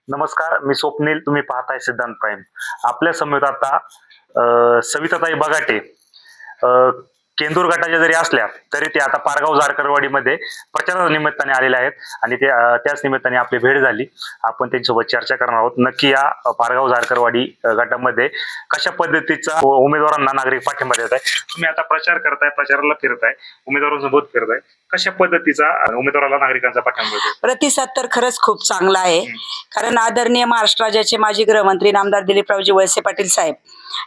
नमस्कार, मी स्वप्नील. तुम्ही पाहताय सिद्धांत प्राईम. आपल्या समवेत आता सविताताई बगाटे अ, केंदूर गटाच्या जरी असल्या तरी ते आता पारगाव जारकरवाडीमध्ये प्रचाराच्या निमित्ताने आलेले आहेत आणि त्याच निमित्ताने आपली भेट झाली. आपण त्यांच्यासोबत चर्चा करणार आहोत. नक्की या पारगाव जारकरवाडी गटामध्ये कशा पद्धतीचा उमेदवारांना नागरिक पाठिंबा देत आहे. तुम्ही आता प्रचार करताय, प्रचाराला फिरताय, उमेदवारांसोबत फिरताय. कशा पद्धतीचा उमेदवाराला नागरिकांचा पाठिंबा देतो? प्रतिसाद तर खरंच खूप चांगला आहे. कारण आदरणीय महाराष्ट्र राज्याचे माजी गृहमंत्री नामदार दिलीपरावजी वळसे पाटील साहेब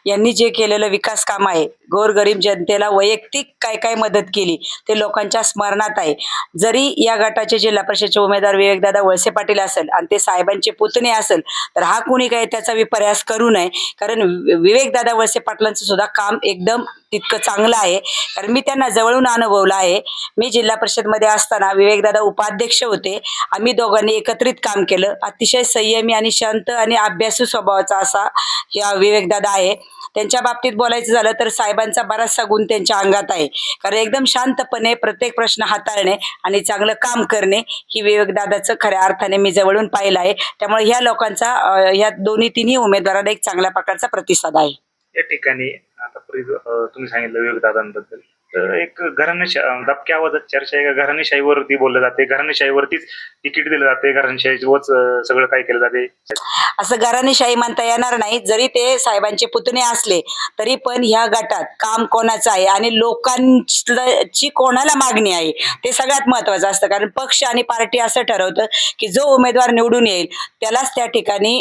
यांनी जे केलेलं विकास काम आहे, गोरगरीब जनतेला वैयक्तिक काय काय मदत केली ते लोकांच्या स्मरणात आहे. जरी या गटाचे जिल्हा परिषदेचे उमेदवार विवेकदादा वळसे पाटील असेल आणि ते साहेबांचे पुतणे असेल, तर हा कुणी काही त्याचा विपर्यास करू नये. कारण विवेकदादा वळसे पाटलांचं सुद्धा काम एकदम तितकं चांगलं आहे. कारण मी त्यांना जवळून अनुभवलं आहे. मी जिल्हा परिषदमध्ये असताना विवेकदादा उपाध्यक्ष होते. आम्ही दोघांनी एकत्रित काम केलं. अतिशय संयमी आणि शांत आणि अभ्यासू स्वभावाचा असा या विवेकदादा आहे. त्यांच्या बाबतीत बोलायचं झालं तर साहेबांचा बराचसा गुण त्यांच्या अंगात आहे. कारण एकदम शांतपणे प्रत्येक प्रश्न हाताळणे आणि चांगलं काम करणे ही विवेकदादाचं खऱ्या अर्थाने मी जवळून पाहिलं आहे. त्यामुळे ह्या लोकांचा या दोन्ही तिन्ही उमेदवारांना एक चांगल्या प्रकारचा प्रतिसाद आहे. या ठिकाणी आता तुम्ही सांगितलं विवेकदादांबद्दल, तर एक दबक्या आवाजात चर्चा आहे का घराणेशाहीवरती बोललं जाते, घराणेशाहीवरतीच तिकीट दिलं जाते, घराणेशाहीवरच सगळं काय केलं जाते? असं घराणेशाही म्हणता येणार नाही. जरी ते साहेबांचे पुतणे असले तरी पण ह्या गटात काम कोणाचं आहे आणि लोकांची कोणाला मागणी आहे ते सगळ्यात महत्वाचं असतं. कारण पक्ष आणि पार्टी असं ठरवतं की जो उमेदवार निवडून येईल त्यालाच त्या ठिकाणी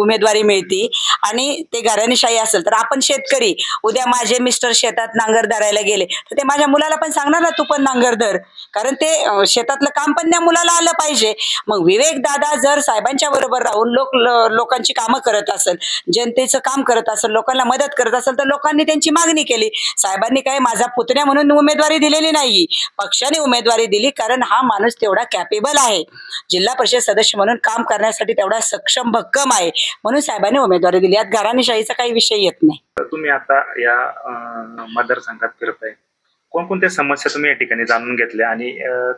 उमेदवारी मिळते. आणि ते घराणेशाही असेल तर आपण शेतकरी, उद्या माझे मिस्टर शेतात नांगर धरायला गेले तर ते माझ्या मुलाला पण सांगणार ना, तू पण नांगर धर. कारण ते शेतातलं काम पण त्या मुलाला आलं पाहिजे. मग विवेक दादा जर साहेबांच्या बरोबर राहून लोकांची कामं करत असेल, जनतेचं काम करत असेल, लोकांना मदत करत असेल, तर लोकांनी त्यांची मागणी केली. साहेबांनी काय माझा पुतण्या म्हणून उमेदवारी दिलेली नाही, पक्षाने उमेदवारी दिली. कारण हा माणूस तेवढा कॅपेबल आहे, जिल्हा परिषद सदस्य म्हणून काम करण्यासाठी तेवढा सक्षम भक्कम आहे, म्हणून साहेबांनी उमेदवारी दिली. यात घराणेशाहीचा काही विषय येत नाही. तुम्ही आता या मतदारसंघात फिरताय, कोणकोणत्या समस्या तुम्ही या ठिकाणी जाणून घेतल्या आणि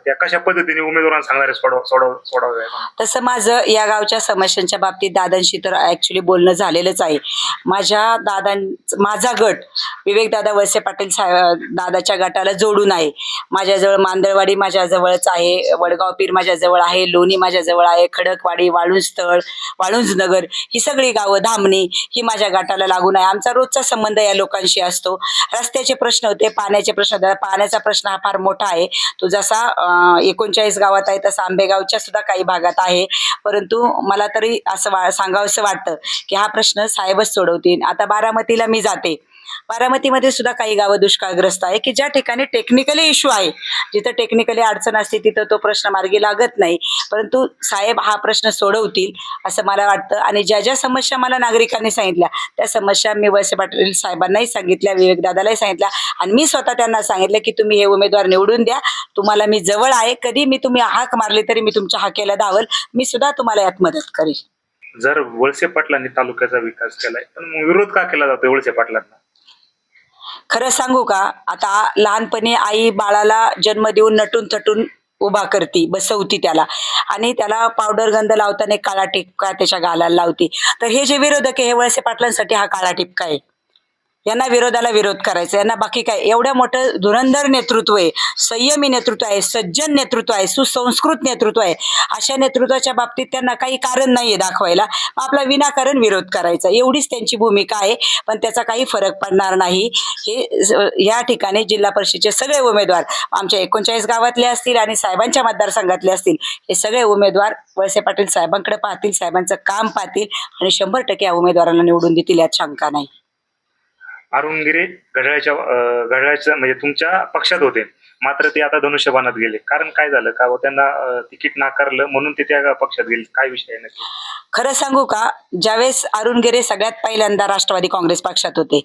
त्या कशा पद्धतीने उमेदवारांना सांगणारे सोडवाव्या? तसं माझं या गावच्या समस्यांच्या बाबतीत दादांशी तर ऍक्च्युली बोलणं झालेलंच आहे. माझा गट विवेकदादा वळसे पाटील दादाच्या गटाला जोडून आहे. माझ्याजवळ मांदळवाडी माझ्याजवळच आहे, वडगाव पीर माझ्याजवळ आहे, लोणी माझ्याजवळ आहे, खडकवाडी, वाळुंजतळ, वाळुंजनगर ही सगळी गावं, धामणी ही माझ्या गटाला लागून आहे. आमचा रोजचा संबंध या लोकांशी असतो. रस्त्याचे प्रश्न होते, पाण्याचे प्रश्न, पाण्याचा प्रश्न हा फार मोठा आहे. तो जसा 39 गावात आहे तसा आंबेगावच्या सुद्धा काही भागात आहे. परंतु मला तरी असं सांगावंसं वाटतं की हा प्रश्न साहेबच सोडवतील. आता बारामतीला मी जाते, बारामतीमध्ये सुद्धा काही गावं दुष्काळग्रस्त आहे की ज्या ठिकाणी टेक्निकली इश्यू आहे, जिथं टेक्निकली अडचण असते तिथं तो प्रश्न मार्गी लागत नाही. परंतु साहेब हा प्रश्न सोडवतील असं मला वाटतं. आणि ज्या ज्या समस्या मला नागरिकांनी सांगितल्या त्या समस्या मी वळसे पाटील साहेबांनाही सांगितल्या, विवेकदादालाही सांगितल्या. आणि मी स्वतः त्यांना सांगितलं की तुम्ही हे उमेदवार निवडून द्या, तुम्हाला मी जवळ आहे, कधी मी तुम्ही हाक मारली तरी मी तुमच्या हाकेला धावल, मी सुद्धा तुम्हाला यात मदत करेन. जर वळसे पाटलांनी तालुक्याचा विकास केलाय पण विरोध का केला जातो वळसे पाटलांना? खरं सांगू का, आता लहानपणी आई बाळाला जन्म देऊन नटून थटून उभा करती, बसवती त्याला, आणि त्याला पावडर गंध लावताना काळा टिपका त्याच्या गालाला लावती. तर हे जे विरोधक आहे हे वळसे पाटलांसाठी हा काळा टिपका आहे. यांना विरोधाला विरोध करायचा, यांना बाकी काय. एवढं मोठं धुरंधर नेतृत्व आहे, संयमी नेतृत्व आहे, सज्जन नेतृत्व आहे, सुसंस्कृत नेतृत्व आहे. अशा नेतृत्वाच्या बाबतीत त्यांना काही कारण नाहीये दाखवायला, आपला विनाकारण विरोध करायचा, एवढीच त्यांची भूमिका आहे. पण त्याचा काही फरक पडणार नाही. हे या ठिकाणी जिल्हा परिषदेचे सगळे उमेदवार आमच्या 39 गावातले असतील आणि साहेबांच्या मतदारसंघातले असतील, हे सगळे उमेदवार वळसे पाटील साहेबांकडे पाहतील, साहेबांचं काम पाहतील आणि 100% या उमेदवारांना निवडून देतील, यात शंका नाही. अरुण गिरे घड्याळाच्या म्हणजे तुमच्या पक्षात होते, मात्र ते आता धनुष्यबाणात गेले. कारण काय झालं का त्यांना तिकीट नाकारलं म्हणून ते त्या पक्षात गेले? काय विषय आहे नक्की? खरं सांगू का, ज्यावेळेस अरुण गिरे सगळ्यात पहिल्यांदा राष्ट्रवादी काँग्रेस पक्षात होते,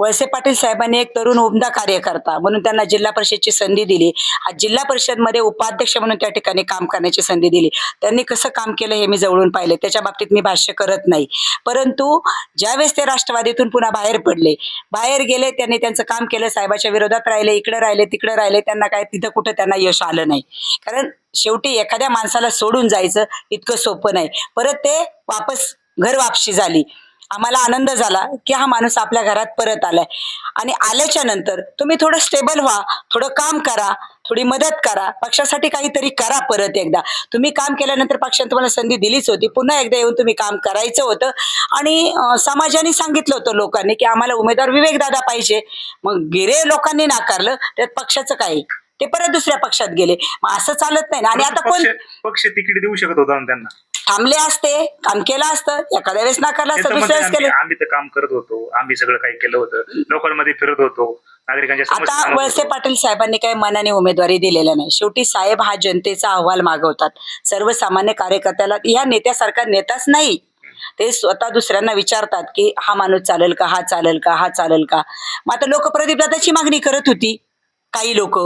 वळसे पाटील साहेबांनी एक तरुण उमदा कार्यकर्ता म्हणून त्यांना जिल्हा परिषदची संधी दिली. आज जिल्हा परिषदमध्ये उपाध्यक्ष म्हणून त्या ठिकाणी काम करण्याची संधी दिली. त्यांनी कसं काम केलं हे मी जवळून पाहिले, त्याच्या बाबतीत मी भाष्य करत नाही. परंतु ज्यावेळेस ते राष्ट्रवादीतून पुन्हा बाहेर गेले, त्यांनी त्यांचं काम केलं, साहेबाच्या विरोधात राहिले, इकडे राहिले, तिकडे राहिले, त्यांना काय तिथं कुठं त्यांना यश आलं नाही. कारण शेवटी एखाद्या माणसाला सोडून जायचं इतकं सोपं नाही. परत ते वापस घर वापशी झाली. आम्हाला आनंद झाला की हा माणूस आपल्या घरात परत आलाय. आणि आल्याच्या नंतर तुम्ही थोडं स्टेबल व्हा, थोडं काम करा, थोडी मदत करा, पक्षासाठी काहीतरी करा. परत एकदा तुम्ही काम केल्यानंतर पक्षाने तुम्हाला संधी दिलीच होती, पुन्हा एकदा येऊन तुम्ही काम करायचं होतं. आणि समाजाने सांगितलं होतं लोकांनी की आम्हाला उमेदवार विवेकदादा पाहिजे. मग गिरे लोकांनी नाकारलं, त्यात पक्षाचं काय, ते परत दुसऱ्या पक्षात गेले. मग असं चालत नाही ना. आणि आता कोण पक्ष तिकीट देऊ शकत होता ना त्यांना, थांबले असते, काम केलं असतं, एखाद्या वेळेस नाकारलं असतं, दुसऱ्या वेळेस केलं. आम्ही तर काम करत होतो, आम्ही सगळं काही केलं होतं, लोकांमध्ये फिरत होतो, नागरिकांच्या समस्या आता जाणत वळसे होतो. पाटील साहेबांनी काही मनाने उमेदवारी दिलेला नाही. शेवटी साहेब हा जनतेचा अहवाल मागवतात. सर्वसामान्य कार्यकर्त्याला, या नेत्यासारखा नेताच नाही, ते स्वतः दुसऱ्यांना विचारतात की हा माणूस चालेल का, हा चालेल का, हा चालेल का. मग आता लोक प्रदीपदादाची मागणी करत होती, काही लोक,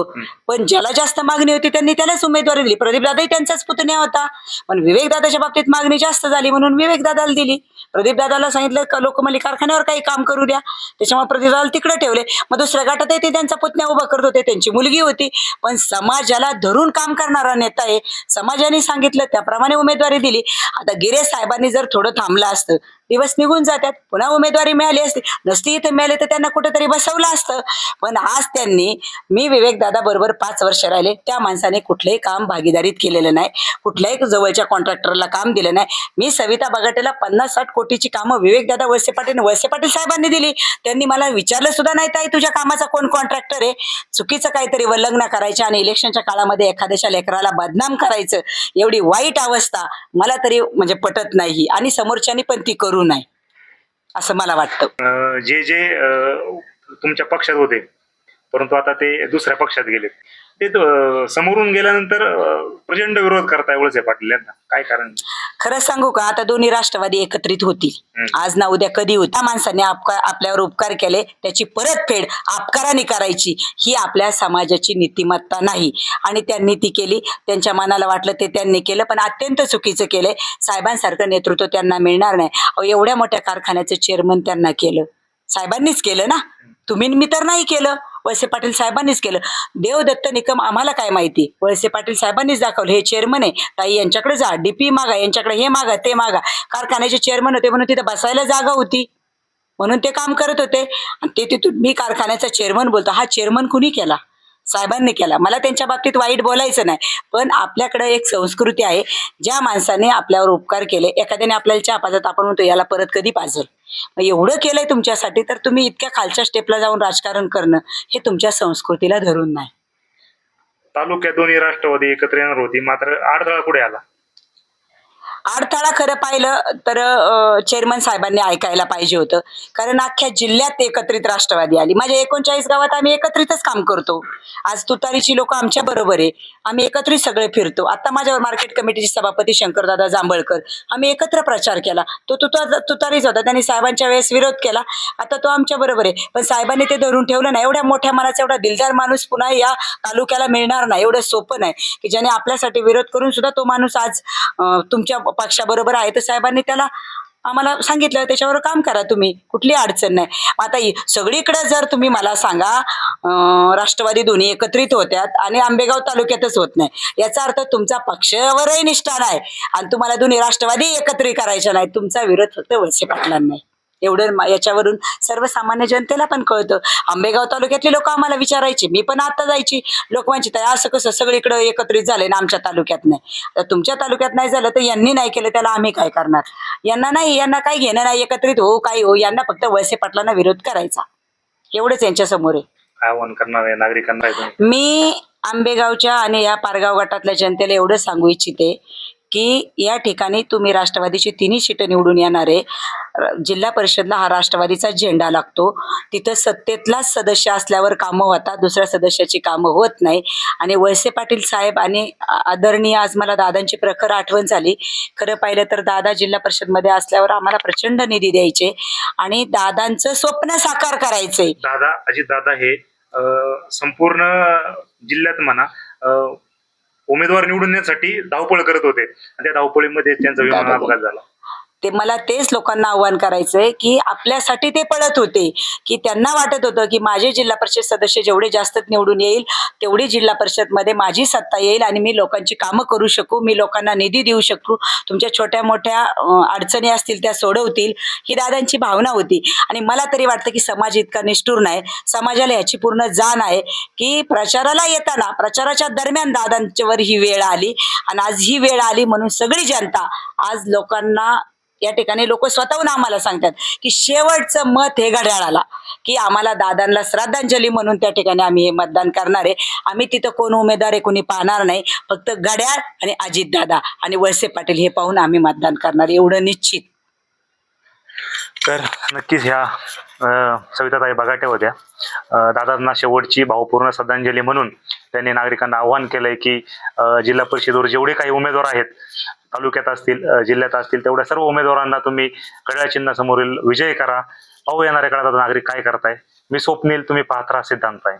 पण ज्याला जास्त मागणी होती त्यांनी त्यालाच उमेदवारी दिली. प्रदीपदादाही त्यांचाच पुतण्या होता, पण विवेकदादाच्या बाबतीत मागणी जास्त झाली म्हणून विवेकदादाला दिली. प्रदीपदादाला सांगितलं का लोकमान्य कारखान्यावर काही काम करू द्या, त्याच्यामुळे प्रदीपदादाला तिकडे ठेवले. मग दुसऱ्या गटातही ते त्यांचा पुतण्या उभा करत होते, त्यांची मुलगी होती. पण समाजाला धरून काम करणारा नेता आहे, समाजाने सांगितलं त्याप्रमाणे उमेदवारी दिली. आता गिरे साहेबांनी जर थोडं थांबलं असतं, दिवस निघून जातात, पुन्हा उमेदवारी मिळाली असती, नसती इथे मिळाली तर त्यांना कुठेतरी बसवलं असतं. पण आज त्यांनी, मी विवेकदादा बरोबर 5 वर्ष राहिले, त्या माणसाने कुठलंही काम भागीदारीत केलेलं नाही, कुठल्याही जवळच्या कॉन्ट्रॅक्टरला काम दिलं नाही. मी सविता बगाटेला 50-60 कोटीची कामं विवेकदादा वळसे पाटील साहेबांनी दिली. त्यांनी मला विचारलं सुद्धा नाही, ताई तुझ्या कामाचा कोण कॉन्ट्रॅक्टर आहे. चुकीचं काहीतरी वल्लंघना करायच्या आणि इलेक्शनच्या काळामध्ये एखाद्याच्या लेकराला बदनाम करायचं, एवढी वाईट अवस्था मला तरी म्हणजे पटत नाही, आणि समोरच्यानी पण ती करू नये असं मला वाटतं. जे तुमच्या पक्षात होते परंतु आता ते दुसऱ्या पक्षात गेले, ते समोरून गेल्यानंतर प्रचंड विरोध करताय वळसे पाटील यांना, काय कारण? खरं सांगू का, आता दोन्ही राष्ट्रवादी एकत्रित होतील, आज ना उद्या कधी होती. त्या माणसाने आपल्यावर उपकार केले, त्याची परतफेड अपकाराने करायची ही आपल्या समाजाची नीतिमत्ता नाही. आणि त्यांनी ती केली, त्यांच्या मनाला वाटलं ते त्यांनी केलं, पण अत्यंत चुकीचं केलंय. साहेबांसारखं नेतृत्व त्यांना मिळणार नाही. एवढ्या मोठ्या कारखान्याचं चेअरमन त्यांना केलं, साहेबांनीच केलं ना, तुम्ही मी तर नाही केलं, वळसे पाटील साहेबांनीच केलं. देवदत्त निकम आम्हाला काय माहिती, वळसे पाटील साहेबांनीच दाखवलं. हे चेअरमन आहे, ताई यांच्याकडे जा, डीपी मागा, यांच्याकडे हे मागा, ते मागा. कारखान्याचे चेअरमन होते म्हणून तिथे बसायला जागा होती, म्हणून ते काम करत होते. आणि ते तिथून मी कारखान्याचा चेअरमन बोलतो, हा चेअरमन कुणी केला? साहेबांनी केला. मला त्यांच्या बाबतीत वाईट बोलायचं नाही, पण आपल्याकडे एक संस्कृती आहे, ज्या माणसाने आपल्यावर उपकार केले, एखाद्याने आपल्याला चहा पाजत, आपण म्हणतो याला परत कधी पाजल. मग एवढं केलंय तुमच्यासाठी, तर तुम्ही इतक्या खालच्या स्टेपला जाऊन राजकारण करणं हे तुमच्या संस्कृतीला धरून नाही. तालुक्यात दोन्ही राष्ट्रवादी एकत्र येणार होती, मात्र अडथळा पुढे आला. अडथळा खरं पाहिलं तर चेअरमन साहेबांनी ऐकायला पाहिजे होतं, कारण अख्ख्या जिल्ह्यात एकत्रित राष्ट्रवादी आली. माझ्या 39 गावात आम्ही एकत्रितच काम करतो. आज तुतारीची लोक आमच्या बरोबर आहे, आम्ही एकत्रित सगळे फिरतो. आता माझ्यावर मार्केट कमिटीचे सभापती शंकरदादा जांभळकर, आम्ही एकत्र प्रचार केला. तो तुतारीच होता, त्यांनी साहेबांच्या वेळेस विरोध केला, आता तो आमच्या बरोबर आहे. पण साहेबांनी ते धरून ठेवलं नाही. एवढ्या मोठ्या मनाचा, एवढा दिलदार माणूस पुन्हा या तालुक्याला मिळणार नाही. एवढं सोपं नाही की ज्याने आपल्यासाठी विरोध करून सुद्धा तो माणूस आज तुमच्या पक्षाबरोबर आहे. तर साहेबांनी त्याला आम्हाला सांगितलं, त्याच्यावर काम करा तुम्ही, कुठली अडचण नाही. आता सगळीकडे जर तुम्ही मला सांगा, राष्ट्रवादी दोन्ही एकत्रित होत्यात आणि आंबेगाव तालुक्यातच होत नाही, याचा अर्थ तुमचा पक्षावरही निष्ठा नाही आणि तुम्हाला दोन्ही राष्ट्रवादी एकत्रित करायच्या नाही. तुमचा विरोध फक्त वळसे पाटलांना नाही, एवढं याच्यावरून सर्वसामान्य जनतेला पण कळतं. आंबेगाव तालुक्यातले लोक आम्हाला विचारायचे, मी पण आता जायची, लोक म्हणजे तर असं कसं सगळीकडे एकत्रित झाले ना, आमच्या तालुक्यात नाही. तर तुमच्या तालुक्यात नाही झालं तर यांनी नाही केलं, त्याला आम्ही काय करणार? यांना नाही, यांना काही घेणं नाही, एकत्रित हो काही हो, यांना फक्त वळसे पाटलांना विरोध करायचा, एवढंच यांच्या समोर आहे. काय आव्हान करणार आहे नागरिकांना? मी आंबेगावच्या आणि या पारगाव गटातल्या जनतेला एवढं सांगू इच्छिते की या ठिकाणी तुम्ही राष्ट्रवादीची 3 सीटं निवडून येणार आहे. जिल्हा परिषदला हा राष्ट्रवादीचा झेंडा लागतो, तिथं सत्तेतलाच सदस्य असल्यावर कामं होतात, दुसऱ्या सदस्याची कामं होत नाही. आणि वळसे पाटील साहेब आणि आदरणीय, आज मला दादांची प्रखर आठवण झाली. खरं पाहिलं तर दादा जिल्हा परिषदमध्ये असल्यावर आम्हाला प्रचंड निधी द्यायचे आणि दादांचं स्वप्न साकार करायचंय. दादा, अजितदादा हे संपूर्ण जिल्ह्यात म्हणा उमेदवार निवडून येण्यासाठी धावपळ करत होते आणि त्या धावपळीमध्ये त्यांचा विमान अपघात झाला. ते मला तेच लोकांना आव्हान करायचंय की आपल्यासाठी ते पळत होते, की त्यांना वाटत होतं की माझे जिल्हा परिषद सदस्य जेवढे जास्त निवडून येईल तेवढी जिल्हा परिषद मध्ये माझी सत्ता येईल आणि मी लोकांची कामं करू शकू, मी लोकांना निधी देऊ शकू, तुमच्या छोट्या मोठ्या अडचणी असतील त्या सोडवतील, ही दादांची भावना होती. आणि मला तरी वाटतं की समाज इतका निष्ठुर नाही, समाजाला याची पूर्ण जाण आहे की प्रचाराला येताना प्रचाराच्या दरम्यान दादांच्यावर ही वेळ आली आणि आज ही वेळ आली म्हणून सगळी जनता आज लोकांना या ठिकाणी लोक स्वतःहून आम्हाला सांगतात की शेवटचं मत हे घड्याळाला, की आम्हाला दादांना श्रद्धांजली म्हणून त्या ठिकाणी आम्ही हे मतदान करणार आहे. आम्ही तिथं कोण उमेदवार आहे कोणी पाहणार नाही, फक्त घड्याळ आणि अजितदादा आणि वळसे पाटील हे पाहून आम्ही मतदान करणार, एवढं निश्चित. तर नक्कीच ह्या सविताताई बगाटे होत्या. दादांना शेवटची भावपूर्ण श्रद्धांजली म्हणून त्यांनी नागरिकांना आवाहन केलंय की जिल्हा परिषदेवर जेवढे काही उमेदवार आहेत, तालुक्यात असतील जिल्ह्यात असतील, तेवढ्या सर्व उमेदवारांना तुम्ही घड्याळ चिन्हासमोरील विजय करा. पाहू येणाऱ्या काळात आता नागरिक काय करताय. मी स्वप्नील, तुम्ही पाहत राहा सिद्धांत प्राईम.